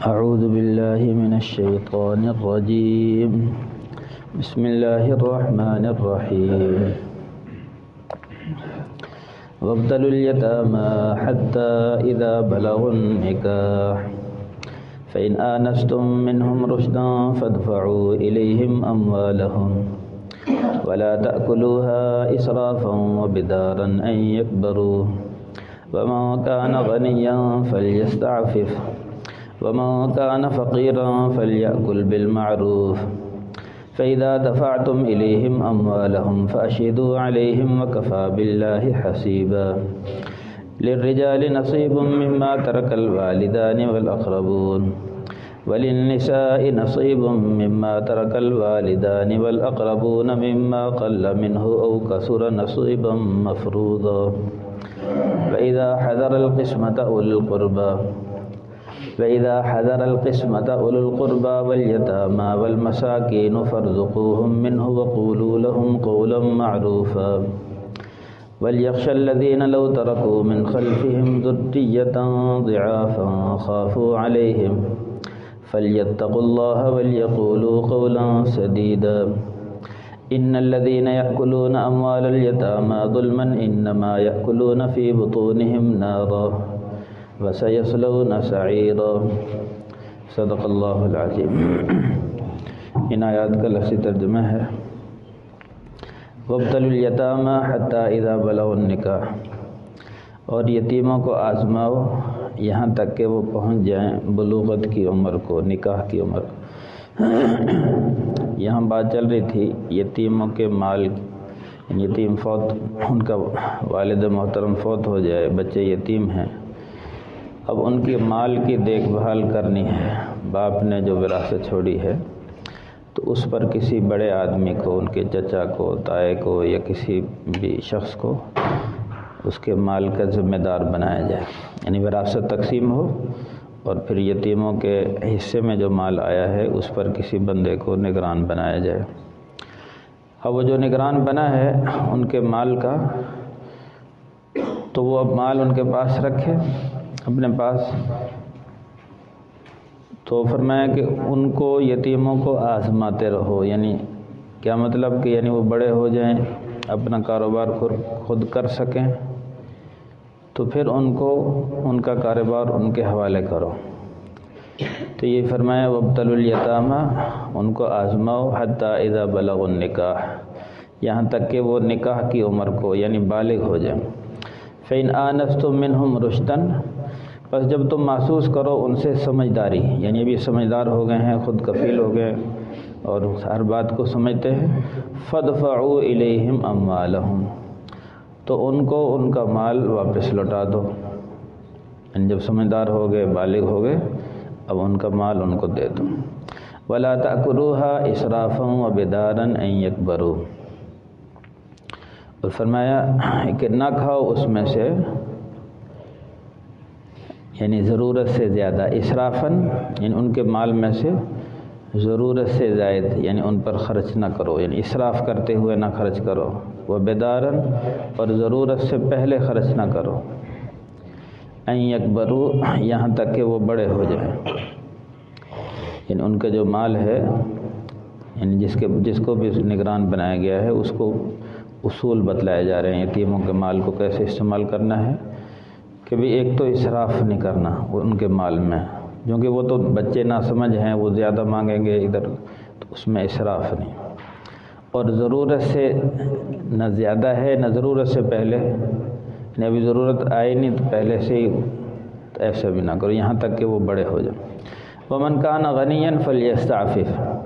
اعوذ باللہ من الشیطان الرجیم بسم اللہ الرحمن الرحیم وابتلوا اليتامى حتى إذا بلغوا النكاح فإن آنستم منهم رشدا فادفعوا إليهم أموالهم ولا تأكلوها إسرافا وبدارا أن يكبروا ومن كان غنيا فليستعفف ومن كان فقيرا فليأكل بالمعروف فإذا دفعتم إليهم أموالهم فأشهدوا عليهم وكفى بالله حسيبا للرجال نصيب مما ترك الوالدان والأقربون وللنساء نصيب مما ترك الوالدان والأقربون مما قل منه أو كثر نصيبا مفروضا وإذا حضر القسمة أولو القربى واليتامى والمساكين فارزقوهم منه وقولوا لهم قولا معروفا وليخشى الذين لو تركوا من خلفهم ذرية ضعافا خافوا عليهم فليتقوا الله وليقولوا قولا سديدا إن الذين يأكلون أموال اليتامى ظلما إنما يأكلون في بطونهم نارا وسيصلون سعيرا صدق اللہ العظیم۔ ان آیات کا لفظی ترجمہ ہے وابتلوا الیتامى حتی اذا بلغوا النکاح، اور یتیموں کو آزماؤ یہاں تک کہ وہ پہنچ جائیں بلوغت کی عمر کو، نکاح کی عمر۔ یہاں بات چل رہی تھی یتیموں کے مال، یتیم فوت، ان کا والد محترم فوت ہو جائے، بچے یتیم ہیں، اب ان کی مال کی دیکھ بھال کرنی ہے، باپ نے جو وراثت چھوڑی ہے تو اس پر کسی بڑے آدمی کو، ان کے چچا کو، تائے کو یا کسی بھی شخص کو اس کے مال کا ذمہ دار بنایا جائے، یعنی وراثت تقسیم ہو اور پھر یتیموں کے حصے میں جو مال آیا ہے اس پر کسی بندے کو نگران بنایا جائے۔ اب وہ جو نگران بنا ہے ان کے مال کا، تو وہ اب مال ان کے پاس رکھے اپنے پاس، تو فرمایا کہ ان کو یتیموں کو آزماتے رہو، یعنی کیا مطلب کہ یعنی وہ بڑے ہو جائیں، اپنا کاروبار خود کر سکیں، تو پھر ان کو ان کا کاروبار ان کے حوالے کرو۔ تو یہ فرمایا وابتلوا الیتامى، ان کو آزماؤ حتی اذا بلغوا النکاح، یہاں تک کہ وہ نکاح کی عمر کو یعنی بالغ ہو جائیں۔ فإن آنستم منهم رشدا، بس جب تم محسوس کرو ان سے سمجھداری، یعنی ابھی سمجھدار ہو گئے ہیں، خود کفیل ہو گئے اور ہر بات کو سمجھتے ہیں، فادفعوا الیہم اموالہم، تو ان کو ان کا مال واپس لوٹا دو، یعنی جب سمجھدار ہو گئے، بالغ ہو گئے، اب ان کا مال ان کو دے دو۔ ولا تأکلوها اسرافا وبدارا ان یکبروا، اور فرمایا کہ نہ کھاؤ اس میں سے یعنی ضرورت سے زیادہ، اسرافاً یعنی ان کے مال میں سے ضرورت سے زائد، یعنی ان پر خرچ نہ کرو، یعنی اسراف کرتے ہوئے نہ خرچ کرو، وبداراً اور ضرورت سے پہلے خرچ نہ کرو، ان یکبروا یہاں تک کہ وہ بڑے ہو جائیں، یعنی ان کا جو مال ہے، یعنی جس کو بھی نگران بنایا گیا ہے اس کو اصول بتلائے جا رہے ہیں یتیموں کے مال کو کیسے استعمال کرنا ہے، کہ بھی ایک تو اسراف نہیں کرنا وہ ان کے مال میں، کیونکہ وہ تو بچے نہ سمجھ ہیں، وہ زیادہ مانگیں گے ادھر، تو اس میں اسراف نہیں، اور ضرورت سے نہ زیادہ ہے نہ ضرورت سے پہلے، یعنی ابھی ضرورت آئی نہیں تو پہلے سے ہی ایسا بھی نہ کرو یہاں تک کہ وہ بڑے ہو جائیں۔ وَمَنْ كَانَ غَنِيًّا فَلْيَسْتَعْفِفْ،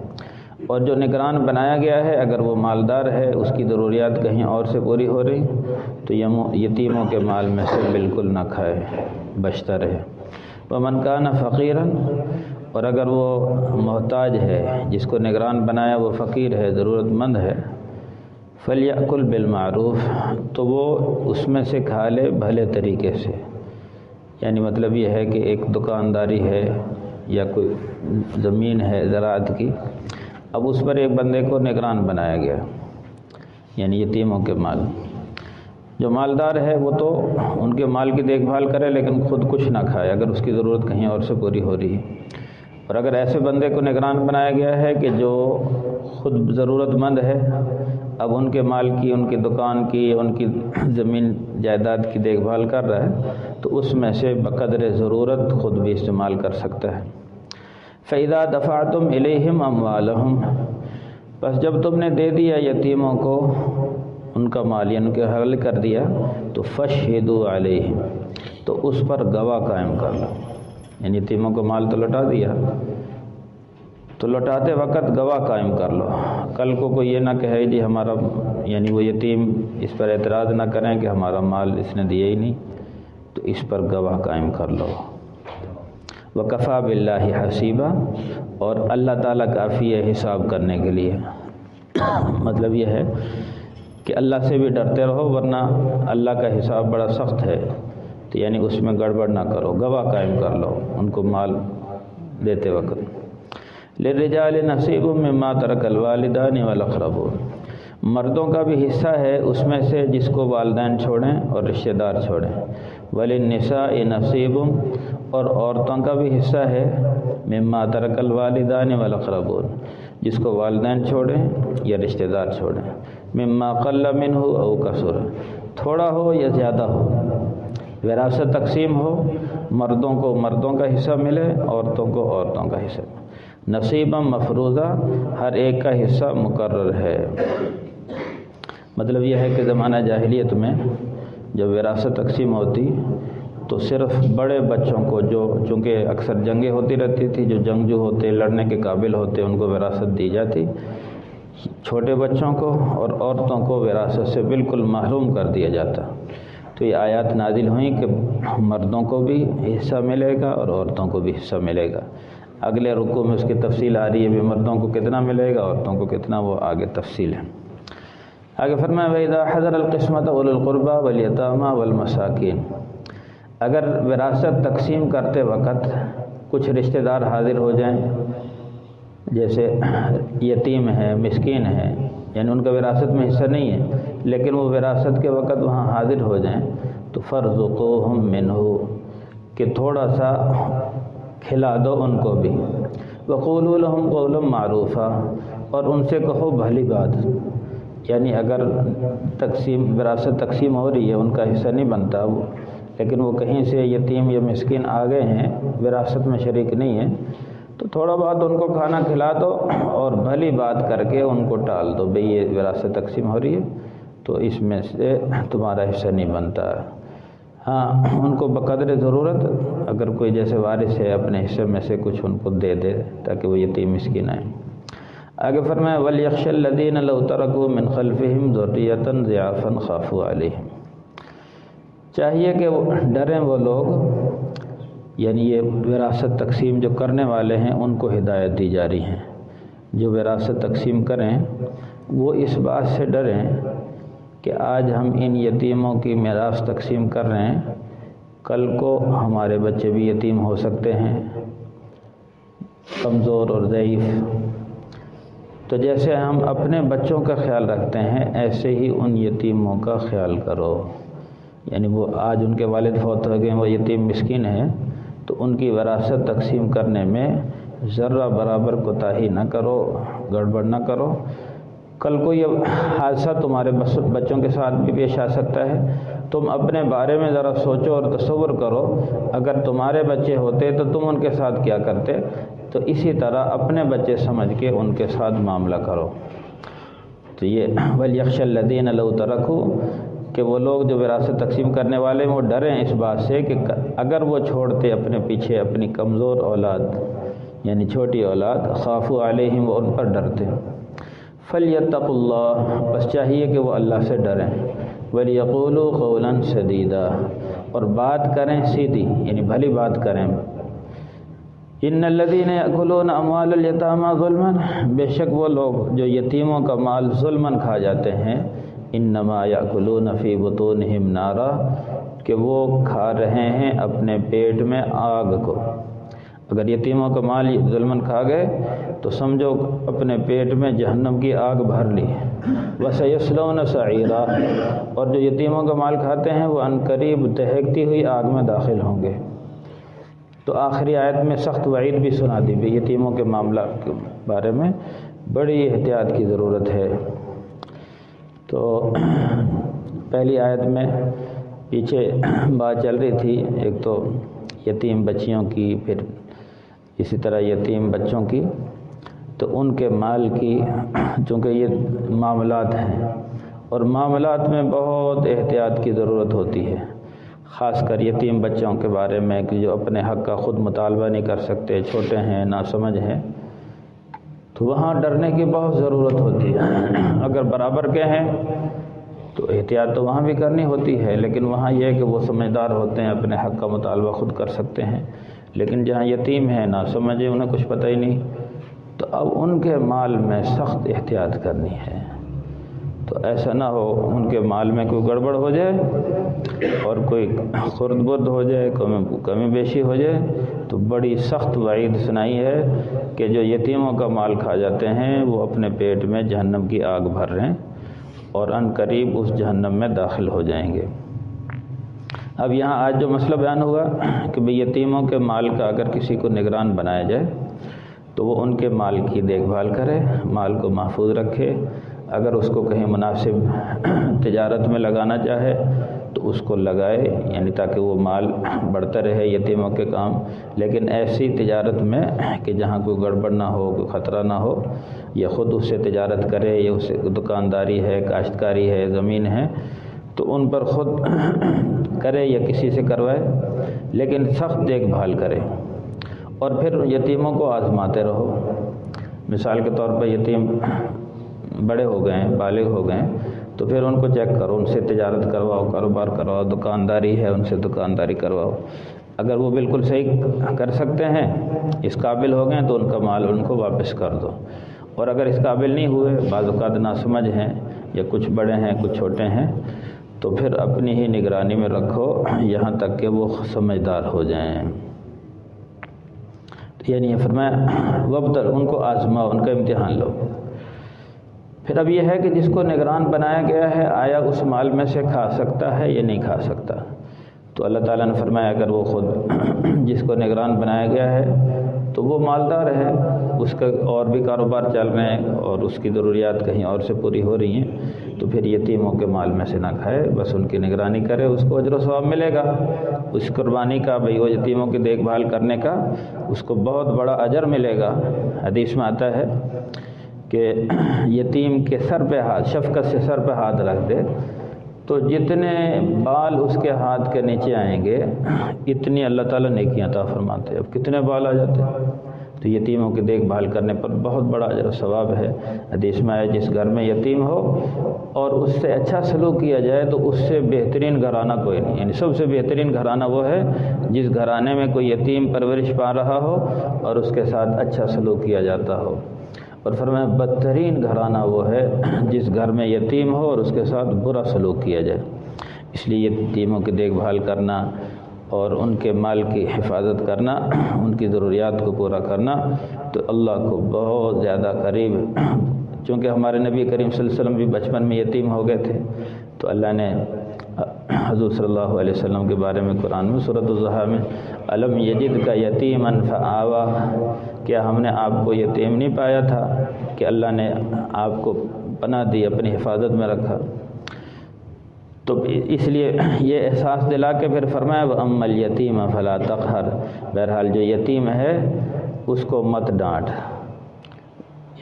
اور جو نگران بنایا گیا ہے اگر وہ مالدار ہے، اس کی ضروریات کہیں اور سے پوری ہو رہی تو یتیموں کے مال میں سے بالکل نہ کھائے، بچتا رہے۔ وَمَنْ كَانَ فَقِيرًا، اور اگر وہ محتاج ہے، جس کو نگران بنایا وہ فقیر ہے، ضرورت مند ہے، فَلْيَأْكُلْ بِالْمَعْرُوفِ، تو وہ اس میں سے کھا لے بھلے طریقے سے، یعنی مطلب یہ ہے کہ ایک دکانداری ہے یا کوئی زمین ہے زراعت کی، اب اس پر ایک بندے کو نگران بنایا گیا، یعنی یتیموں کے مال، جو مالدار ہے وہ تو ان کے مال کی دیکھ بھال کرے لیکن خود کچھ نہ کھائے اگر اس کی ضرورت کہیں اور سے پوری ہو رہی ہے۔ اور اگر ایسے بندے کو نگران بنایا گیا ہے کہ جو خود ضرورت مند ہے، اب ان کے مال کی، ان کی دکان کی، ان کی زمین جائیداد کی دیکھ بھال کر رہا ہے، تو اس میں سے بقدر ضرورت خود بھی استعمال کر سکتا ہے۔ فَإِذَا دَفَعْتُمْ إِلَيْهِمْ أَمْوَالَهُمْ، بس جب تم نے دے دیا یتیموں کو ان کا مال، یعنی ان کے حوالے کر دیا، تو فَاشْهِدُوا عَلَيْهِمْ، تو اس پر گواہ قائم کر لو۔ یعنی یتیموں کو مال تو لوٹا دیا، تو لوٹاتے وقت گواہ قائم کر لو۔ کل کو کوئی یہ نہ کہے جی ہمارا، یعنی وہ یتیم اس پر اعتراض نہ کریں کہ ہمارا مال اس نے دیا ہی نہیں، تو اس پر گواہ قائم کر لو۔ وَكَفَى بِاللَّهِ حَسِيبًا، اور اللہ تعالیٰ کافی ہے حساب کرنے کے لیے۔ مطلب یہ ہے کہ اللہ سے بھی ڈرتے رہو، ورنہ اللہ کا حساب بڑا سخت ہے، تو یعنی اس میں گڑبڑ نہ کرو، گواہ قائم کر لو ان کو مال دیتے وقت۔ لِلرِّجَالِ نَصِيبٌ مِّمَّا تَرَكَ الْوَالِدَانِ وَالْأَقْرَبُونَ، مردوں کا بھی حصہ ہے اس میں سے جس کو والدین چھوڑیں اور رشتہ دار چھوڑیں۔ وَلِلنِّسَاءِ نَصِيبٌ، اور عورتوں کا بھی حصہ ہے مِّمَّا تَرَكَ الْوَالِدَانِ وَالْأَقْرَبُونَ، جس کو والدین چھوڑیں یا رشتہ دار چھوڑیں۔ مِّمَّا قَلَّ مِنْهُ أَوْ كَثُرَ، تھوڑا ہو یا زیادہ ہو۔ وراثت تقسیم ہو، مردوں کو مردوں کا حصہ ملے، عورتوں کو عورتوں کا حصہ۔ نصیبا مفروضہ، ہر ایک کا حصہ مقرر ہے۔ مطلب یہ ہے کہ زمانہ جاہلیت میں جب وراثت تقسیم ہوتی تو صرف بڑے بچوں کو، جو چونکہ اکثر جنگیں ہوتی رہتی تھی، جو جنگجو ہوتے، لڑنے کے قابل ہوتے، ان کو وراثت دی جاتی، چھوٹے بچوں کو اور عورتوں کو وراثت سے بالکل محروم کر دیا جاتا۔ تو یہ آیات نازل ہوئیں کہ مردوں کو بھی حصہ ملے گا اور عورتوں کو بھی حصہ ملے گا۔ اگلے رکوع میں اس کی تفصیل آ رہی ہے، بھی مردوں کو کتنا ملے گا، عورتوں کو کتنا، وہ آگے تفصیل ہے۔ آگے فرمایا وَإِذَا حَضَرَ الْقِسْمَةَ أُولُو الْقُرْبَى وَالْيَتَامَى وَالْمَسَاكِينَ، اگر وراثت تقسیم کرتے وقت کچھ رشتہ دار حاضر ہو جائیں، جیسے یتیم ہے، مسکین ہے، یعنی ان کا وراثت میں حصہ نہیں ہے، لیکن وہ وراثت کے وقت وہاں حاضر ہو جائیں، تو فَارْزُقُوهُم مِّنْهُ، کہ تھوڑا سا کھلا دو ان کو بھی۔ وَقُولُوا لَهُمْ قَوْلًا مَّعْرُوفًا، اور ان سے کہو بھلی بات۔ یعنی اگر وراثت تقسیم ہو رہی ہے، ان کا حصہ نہیں بنتا، لیکن وہ کہیں سے یتیم یا مسکین آ گئے ہیں، وراثت میں شریک نہیں ہیں، تو تھوڑا بہت ان کو کھانا کھلا دو اور بھلی بات کر کے ان کو ٹال دو، بھئی یہ وراثت تقسیم ہو رہی ہے تو اس میں سے تمہارا حصہ نہیں بنتا۔ ہاں، ان کو بقدر ضرورت اگر کوئی جیسے وارث ہے اپنے حصے میں سے کچھ ان کو دے دے تاکہ وہ یتیم مسکین آئیں۔ آگے فرمایا وَلْيَخْشَ الَّذِينَ لَوْ تَرَكُوا مِنْ خَلْفِهِمْ ذُرِّيَّةً ضِعَافًا خَافُوا عَلَيْهِمْ، چاہیے کہ وہ ڈریں وہ لوگ، یعنی یہ وراثت تقسیم جو کرنے والے ہیں ان کو ہدایت دی جا رہی ہیں، جو وراثت تقسیم کریں وہ اس بات سے ڈریں کہ آج ہم ان یتیموں کی میراث تقسیم کر رہے ہیں، کل کو ہمارے بچے بھی یتیم ہو سکتے ہیں، کمزور اور ضعیف۔ تو جیسے ہم اپنے بچوں کا خیال رکھتے ہیں، ایسے ہی ان یتیموں کا خیال کرو۔ یعنی وہ آج ان کے والد فوت ہو گئے، وہ یتیم مسکین ہیں، تو ان کی وراثت تقسیم کرنے میں ذرہ برابر کوتاہی نہ کرو، گڑبڑ نہ کرو۔ کل کو یہ حادثہ تمہارے بچوں کے ساتھ بھی پیش آ سکتا ہے۔ تم اپنے بارے میں ذرا سوچو اور تصور کرو، اگر تمہارے بچے ہوتے تو تم ان کے ساتھ کیا کرتے، تو اسی طرح اپنے بچے سمجھ کے ان کے ساتھ معاملہ کرو۔ تو یہ وَلْيَخْشَ الَّذِينَ لَوْ تَرَكُوا، کہ وہ لوگ جو وراثت تقسیم کرنے والے ہیں وہ ڈریں اس بات سے کہ اگر وہ چھوڑتے اپنے پیچھے اپنی کمزور اولاد، یعنی چھوٹی اولاد، خافوا علیہم، وہ ان پر ڈرتے۔ فَلْيَتَّقُوا اللَّهَ، بس چاہیے کہ وہ اللہ سے ڈریں۔ وَلْيَقُولُوا قَوْلًا سَدِيدًا، اور بات کریں سیدھی، یعنی بھلی بات کریں۔ إِنَّ الَّذِينَ يَأْكُلُونَ أَمْوَالَ الْيَتَامَى ظُلْمًا، بے شک وہ لوگ جو یتیموں کا مال ظلماً کھا جاتے ہیں، إِنَّمَا يَأْكُلُونَ فِي بُطُونِهِمْ نَارًا، کہ وہ کھا رہے ہیں اپنے پیٹ میں آگ کو۔ اگر یتیموں کا مال ظلماً کھا گئے تو سمجھو اپنے پیٹ میں جہنم کی آگ بھر لی۔ وَسَيَصْلَوْنَ سَعِيرًا، اور جو یتیموں کا مال کھاتے ہیں وہ عنقریب دہکتی ہوئی آگ میں داخل ہوں گے۔ تو آخری آیت میں سخت وعید بھی سنا دی بھی یتیموں کے معاملہ کے بارے میں بڑی احتیاط کی ضرورت ہے۔ تو پہلی آیت میں پیچھے بات چل رہی تھی، ایک تو یتیم بچیوں کی، پھر اسی طرح یتیم بچوں کی، تو ان کے مال کی، چونکہ یہ معاملات ہیں اور معاملات میں بہت احتیاط کی ضرورت ہوتی ہے، خاص کر یتیم بچوں کے بارے میں کہ جو اپنے حق کا خود مطالبہ نہیں کر سکتے، چھوٹے ہیں، ناسمجھ ہیں، تو وہاں ڈرنے کی بہت ضرورت ہوتی ہے۔ اگر برابر کے ہیں تو احتیاط تو وہاں بھی کرنی ہوتی ہے، لیکن وہاں یہ ہے کہ وہ سمجھدار ہوتے ہیں، اپنے حق کا مطالبہ خود کر سکتے ہیں۔ لیکن جہاں یتیم ہیں، ناسمجھ ہیں، انہیں کچھ پتہ ہی نہیں، تو اب ان کے مال میں سخت احتیاط کرنی ہے، تو ایسا نہ ہو ان کے مال میں کوئی گڑبڑ ہو جائے اور کوئی خرد برد ہو جائے، کمی بیشی ہو جائے، تو بڑی سخت وعید سنائی ہے کہ جو یتیموں کا مال کھا جاتے ہیں وہ اپنے پیٹ میں جہنم کی آگ بھر رہے ہیں اور ان قریب اس جہنم میں داخل ہو جائیں گے۔ اب یہاں آج جو مسئلہ بیان ہوا کہ بھئی یتیموں کے مال کا اگر کسی کو نگران بنایا جائے تو وہ ان کے مال کی دیکھ بھال کرے، مال کو محفوظ رکھے، اگر اس کو کہیں مناسب تجارت میں لگانا چاہے تو اس کو لگائے، یعنی تاکہ وہ مال بڑھتا رہے یتیموں کے کام، لیکن ایسی تجارت میں کہ جہاں کوئی گڑبڑ نہ ہو، کوئی خطرہ نہ ہو، یا خود اس سے تجارت کرے، یا اس سے دکانداری ہے، کاشتکاری ہے، زمین ہے، تو ان پر خود کرے یا کسی سے کروائے، لیکن سخت دیکھ بھال کرے، اور پھر یتیموں کو آزماتے رہو۔ مثال کے طور پر یتیم بڑے ہو گئے ہیں، بالغ ہو گئے ہیں، تو پھر ان کو چیک کرو، ان سے تجارت کرواؤ، کاروبار کرواؤ، دکانداری ہے ان سے دکانداری کرواؤ۔ اگر وہ بالکل صحیح کر سکتے ہیں، اس قابل ہو گئے تو ان کا مال ان کو واپس کر دو، اور اگر اس قابل نہیں ہوئے، بعض اوقات ناسمجھ ہیں یا کچھ بڑے ہیں کچھ چھوٹے ہیں، تو پھر اپنی ہی نگرانی میں رکھو یہاں تک کہ وہ سمجھدار ہو جائیں۔ یعنی یہ فرمایا وابتل، ان کو آزماؤ، ان کا امتحان لو۔ پھر اب یہ ہے کہ جس کو نگران بنایا گیا ہے آیا اس مال میں سے کھا سکتا ہے یا نہیں کھا سکتا؟ تو اللہ تعالیٰ نے فرمایا اگر وہ خود جس کو نگران بنایا گیا ہے تو وہ مالدار ہے، اس کا اور بھی کاروبار چل رہے ہیں اور اس کی ضروریات کہیں اور سے پوری ہو رہی ہیں، تو پھر یتیموں کے مال میں سے نہ کھائے، بس ان کی نگرانی کرے، اس کو اجر و ثواب ملے گا اس قربانی کا، بھئی وہ یتیموں کی دیکھ بھال کرنے کا اس کو بہت بڑا اجر ملے گا۔ حدیث میں آتا ہے کہ یتیم کے سر پہ ہاتھ، شفقت سے سر پہ ہاتھ رکھ دے تو جتنے بال اس کے ہاتھ کے نیچے آئیں گے اتنی اللہ تعالیٰ نیکیاں عطا فرماتے ہیں۔ اب کتنے بال آ جاتے ہیں، تو یتیموں کی دیکھ بھال کرنے پر بہت بڑا اجر و ثواب ہے۔ حدیث میں آیا جس گھر میں یتیم ہو اور اس سے اچھا سلوک کیا جائے تو اس سے بہترین گھرانہ کوئی نہیں، یعنی سب سے بہترین گھرانہ وہ ہے جس گھرانے میں کوئی یتیم پرورش پا رہا ہو اور اس کے ساتھ اچھا سلوک کیا جاتا ہو، اور فرمایا بدترین گھرانہ وہ ہے جس گھر میں یتیم ہو اور اس کے ساتھ برا سلوک کیا جائے۔ اس لیے یتیموں کی دیکھ بھال کرنا اور ان کے مال کی حفاظت کرنا، ان کی ضروریات کو پورا کرنا تو اللہ کو بہت زیادہ قریب، چونکہ ہمارے نبی کریم صلی اللہ علیہ وسلم بھی بچپن میں یتیم ہو گئے تھے، تو اللہ نے حضور صلی اللہ علیہ وسلم کے بارے میں قرآن میں سورۃ الضحیٰ میں الم یجدک یتیما فآویٰ، کیا ہم نے آپ کو یتیم نہیں پایا تھا کہ اللہ نے آپ کو پناہ دی، اپنی حفاظت میں رکھا۔ تو اس لیے یہ احساس دلا کے پھر فرمایا وَأَمَّا الْيَتِيمَ فَلَا تَقْهَرْ، بہرحال جو یتیم ہے اس کو مت ڈانٹ،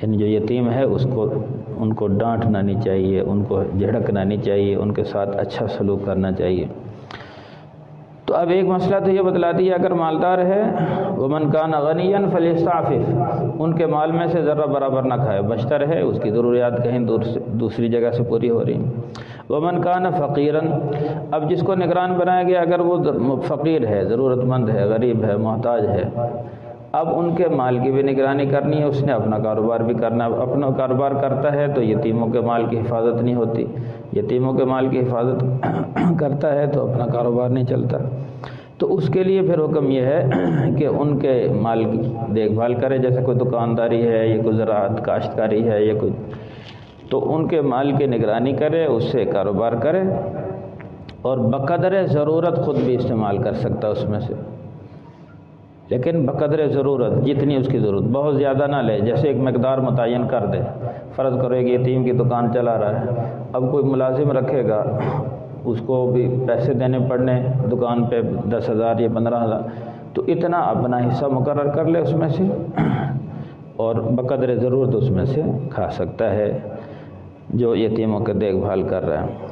یعنی جو یتیم ہے ان کو ڈانٹنا نہیں چاہیے، ان کو جھڑکنا نہیں چاہیے، ان کے ساتھ اچھا سلوک کرنا چاہیے۔ تو اب ایک مسئلہ تو یہ بتلا دیا اگر مالدار ہے وَمَنْ كَانَ غَنِيًّا فَلْيَسْتَعْفِفْ، ان کے مال میں سے ذرہ برابر نہ کھائے، بچتا رہے، اس کی ضروریات کہیں دوسری جگہ سے پوری ہو رہی۔ وَمَنْ كَانَ فَقِيرًا، اب جس کو نگران بنایا گیا اگر وہ فقیر ہے، ضرورت مند ہے، غریب ہے، محتاج ہے، اب ان کے مال کی بھی نگرانی کرنی ہے، اس نے اپنا کاروبار بھی کرنا ہے، اپنا کاروبار کرتا ہے تو یتیموں کے مال کی حفاظت نہیں ہوتی، یتیموں کے مال کی حفاظت کرتا ہے تو اپنا کاروبار نہیں چلتا، تو اس کے لیے پھر حکم یہ ہے کہ ان کے مال کی دیکھ بھال کرے، جیسے کوئی دکانداری ہے یا کوئی زراعت کاشتکاری ہے یا کوئی، تو ان کے مال کی نگرانی کرے، اس سے کاروبار کرے، اور بقدر ضرورت خود بھی استعمال کر سکتا ہے اس میں سے۔ لیکن بقدر ضرورت، جتنی اس کی ضرورت، بہت زیادہ نہ لے، جیسے ایک مقدار متعین کر دے۔ فرض کرو ایک یتیم کی دکان چلا رہا ہے، اب کوئی ملازم رکھے گا، اس کو بھی پیسے دینے پڑنے دکان پہ 10,000 یا 15,000، تو اتنا اپنا حصہ مقرر کر لے اس میں سے، اور بقدر ضرورت اس میں سے کھا سکتا ہے جو یتیموں کی دیکھ بھال کر رہا ہے۔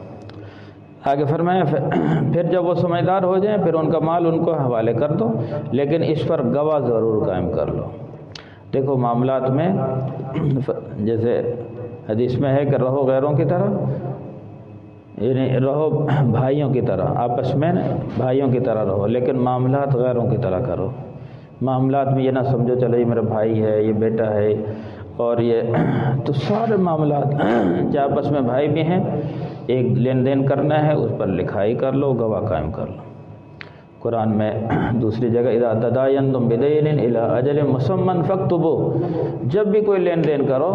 آگے فرمایا پھر جب وہ سمجھدار ہو جائیں پھر ان کا مال ان کو حوالے کر دو، لیکن اس پر گواہ ضرور قائم کر لو۔ دیکھو معاملات میں جیسے حدیث میں ہے کہ رہو غیروں کی طرح، یعنی رہو بھائیوں کی طرح، آپس میں بھائیوں کی طرح رہو، لیکن معاملات غیروں کی طرح کرو۔ معاملات میں یہ نہ سمجھو چلو یہ میرا بھائی ہے، یہ بیٹا ہے، اور یہ تو سارے معاملات جو آپس میں بھائی بھی ہیں، ایک لین دین کرنا ہے اس پر لکھائی کر لو، گواہ قائم کر لو۔ قرآن میں دوسری جگہ اذا تداینتم بدین الی اجل مسمى فاکتبوہ، جب بھی کوئی لین دین کرو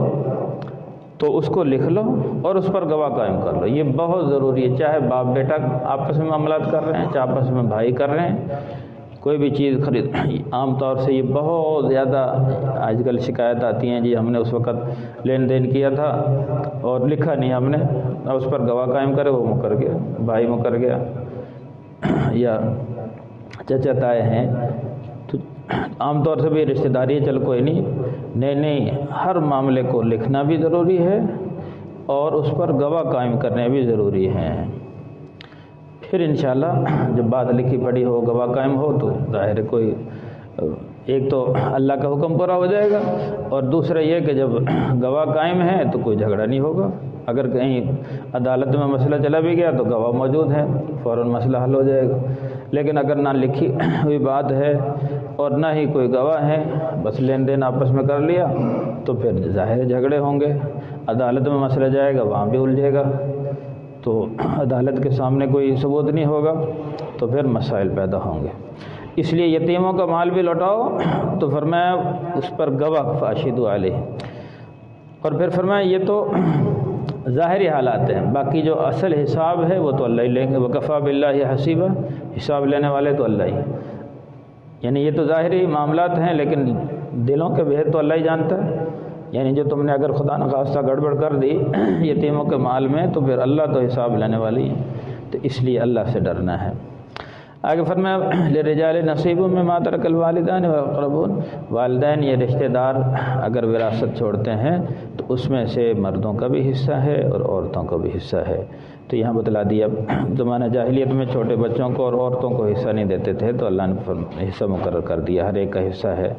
تو اس کو لکھ لو اور اس پر گواہ قائم کر لو۔ یہ بہت ضروری ہے، چاہے باپ بیٹا آپس میں معاملات کر رہے ہیں، چاہے آپس میں بھائی کر رہے ہیں، کوئی بھی چیز خرید، عام طور سے یہ بہت زیادہ آج کل شکایت آتی ہیں، جی ہم نے اس وقت لین دین کیا تھا اور لکھا نہیں ہم نے، اور اس پر گواہ قائم کرے، وہ مکر گیا، بھائی مکر گیا، یا چچا تائے ہیں، تو عام طور سے بھی رشتہ داری ہے، چل کوئی نہیں، ہر معاملے کو لکھنا بھی ضروری ہے اور اس پر گواہ قائم کرنے بھی ضروری ہیں۔ پھر انشاءاللہ جب بات لکھی پڑھی ہو، گواہ قائم ہو، تو ظاہر کوئی ایک تو اللہ کا حکم پورا ہو جائے گا، اور دوسرا یہ کہ جب گواہ قائم ہے تو کوئی جھگڑا نہیں ہوگا۔ اگر کہیں عدالت میں مسئلہ چلا بھی گیا تو گواہ موجود ہے، فوراً مسئلہ حل ہو جائے گا۔ لیکن اگر نہ لکھی ہوئی بات ہے اور نہ ہی کوئی گواہ ہے، بس لین دین آپس میں کر لیا، تو پھر ظاہر جھگڑے ہوں گے، عدالت میں مسئلہ جائے گا، وہاں بھی الجھے گا، تو عدالت کے سامنے کوئی ثبوت نہیں ہوگا، تو پھر مسائل پیدا ہوں گے۔ اس لیے یتیموں کا مال بھی لوٹاؤ تو فرمایا اس پر گواہ فاشہدوا علیہ، اور پھر فرمایا یہ تو ظاہری حالات ہیں، باقی جو اصل حساب ہے وہ تو اللہ ہی لیں گے، وکفیٰ باللہ حسیبا، حساب لینے والے تو اللہ ہی، یعنی یہ تو ظاہری معاملات ہیں لیکن دلوں کے بھید تو اللہ ہی جانتا ہے۔ یعنی جو تم نے اگر خدا نخواستہ گڑبڑ کر دی یتیموں کے مال میں، تو پھر اللہ تو حساب لینے والی ہے، تو اس لیے اللہ سے ڈرنا ہے۔ آگے فرمایا للرجال نصیب مما ترک الوالدان والاقربون، والدین یہ رشتہ دار اگر وراثت چھوڑتے ہیں تو اس میں سے مردوں کا بھی حصہ ہے اور عورتوں کا بھی حصہ ہے۔ تو یہاں بتلا دیا، زمانہ جاہلیت میں چھوٹے بچوں کو اور عورتوں کو حصہ نہیں دیتے تھے، تو اللہ نے حصہ مقرر کر دیا، ہر ایک کا حصہ ہے۔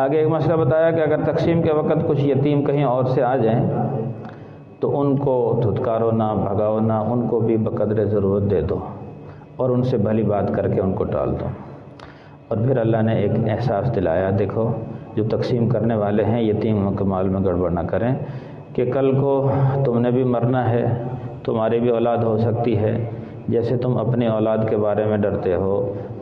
آگے ایک مسئلہ بتایا کہ اگر تقسیم کے وقت کچھ یتیم کہیں اور سے آ جائیں تو ان کو دھتکارو نہ، بھگاؤ نہ، ان کو بھی بقدر ضرورت دے دو اور ان سے بھلی بات کر کے ان کو ٹال دو۔ اور پھر اللہ نے ایک احساس دلایا، دیکھو جو تقسیم کرنے والے ہیں یتیموں کے مال میں گڑبڑ نہ کریں، کہ کل کو تم نے بھی مرنا ہے، تمہاری بھی اولاد ہو سکتی ہے، جیسے تم اپنی اولاد کے بارے میں ڈرتے ہو،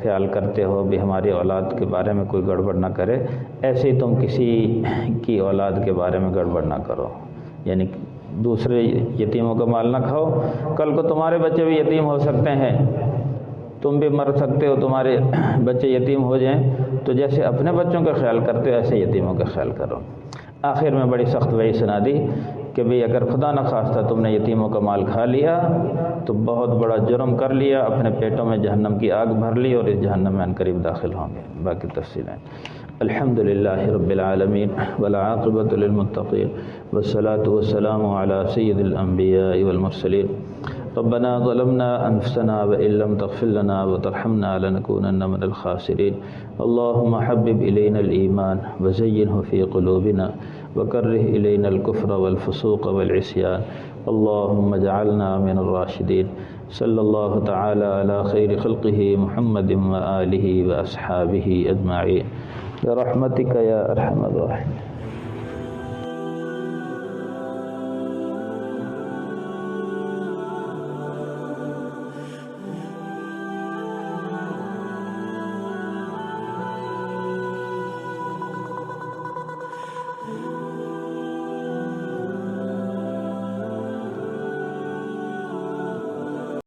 خیال کرتے ہو بھی ہماری اولاد کے بارے میں کوئی گڑبڑ نہ کرے، ایسے ہی تم کسی کی اولاد کے بارے میں گڑبڑ نہ کرو، یعنی دوسرے یتیموں کا مال نہ کھاؤ، کل کو تمہارے بچے بھی یتیم ہو سکتے ہیں، تم بھی مر سکتے ہو، تمہارے بچے یتیم ہو جائیں، تو جیسے اپنے بچوں کا خیال کرتے ہو ایسے یتیموں کا خیال کرو۔ آخر میں بڑی سخت وعید سنا دی کہ بھئی اگر خدا نخواستہ تم نے یتیموں کا مال کھا لیا تو بہت بڑا جرم کر لیا، اپنے پیٹوں میں جہنم کی آگ بھر لی اور اس جہنم میں عنقریب داخل ہوں گے۔ باقی تفصیلیں۔ الحمدللہ رب العالمین والعاقبۃ للمتقین والصلاة والسلام علی سید الانبیاء والمرسلین۔ ربنا ظلمنا انفسنا وان لم تغفر لنا وترحمنا لنكونن من الخاسرین۔ اللهم حبب الینا الایمان وزینہ فی قلوبنا وکرہ الینا الکفر والفسوق والعصیان، اللهم اجعلنا من الراشدین۔ صلی اللہ تعالی علی خیر خلقہ محمد وآلہ واصحابہ اجمعین برحمتک یا ارحم الراحمین۔